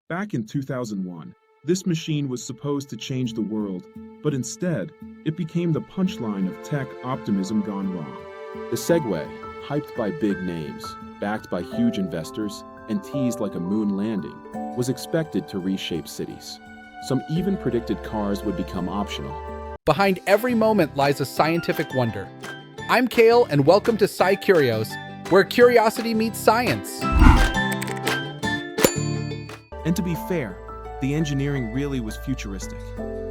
Back in 2001, this machine was supposed to change the world, but instead, it became the punchline of tech optimism gone wrong. The Segway, hyped by big names, backed by huge investors, and teased like a moon landing, was expected to reshape cities. Some even predicted cars would become optional. Behind every moment lies a scientific wonder. I'm Kale, and welcome to SciCurios, where curiosity meets science. And to be fair, the engineering really was futuristic.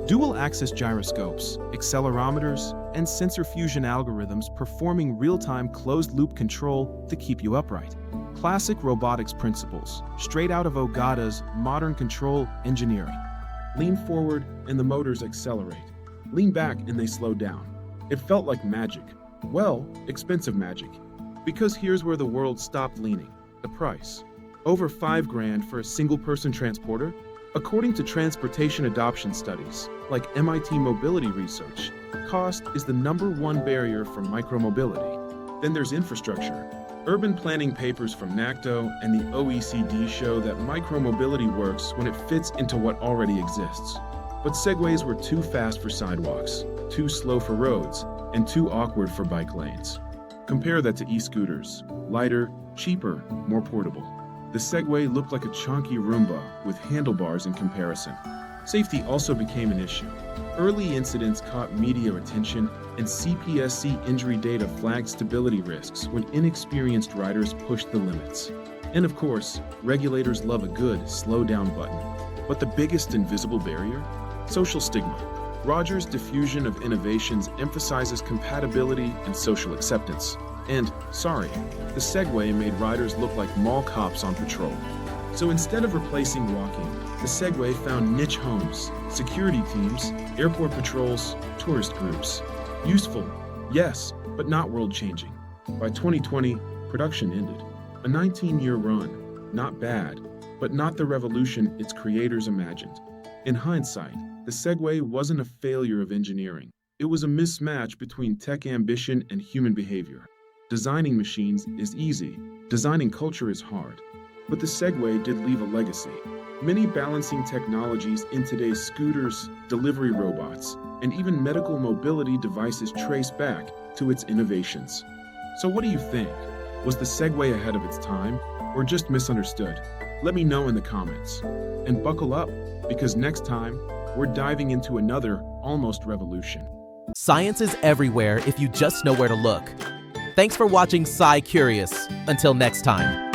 Dual-axis gyroscopes, accelerometers, and sensor fusion algorithms performing real-time closed-loop control to keep you upright. Classic robotics principles, straight out of Ogata's modern control engineering. Lean forward and the motors accelerate. Lean back and they slow down. It felt like magic. Well, expensive magic. Because here's where the world stopped leaning. The price. Over $5,000 for a single-person transporter? According to transportation adoption studies, like MIT Mobility Research, cost is the #1 barrier for micromobility. Then there's infrastructure. Urban planning papers from NACTO and the OECD show that micromobility works when it fits into what already exists. But segways were too fast for sidewalks, too slow for roads, and too awkward for bike lanes. Compare that to e-scooters. Lighter, cheaper, more portable. The Segway looked like a chunky Roomba with handlebars in comparison. Safety also became an issue. Early incidents caught media attention, and CPSC injury data flagged stability risks when inexperienced riders pushed the limits. And of course, regulators love a good slow down button. But the biggest invisible barrier? Social stigma. Rogers' diffusion of innovations emphasizes compatibility and social acceptance. And, sorry, the Segway made riders look like mall cops on patrol. So instead of replacing walking, the Segway found niche homes, security teams, airport patrols, tourist groups. Useful, yes, but not world-changing. By 2020, production ended. A 19-year run. Not bad, but not the revolution its creators imagined. In hindsight, the Segway wasn't a failure of engineering. It was a mismatch between tech ambition and human behavior. Designing machines is easy. Designing culture is hard. But the Segway did leave a legacy. Many balancing technologies in today's scooters, delivery robots, and even medical mobility devices trace back to its innovations. So what do you think? Was the Segway ahead of its time, or just misunderstood? Let me know in the comments. And buckle up, because next time, we're diving into another almost revolution. Science is everywhere if you just know where to look. Thanks for watching SciCurious. Until next time.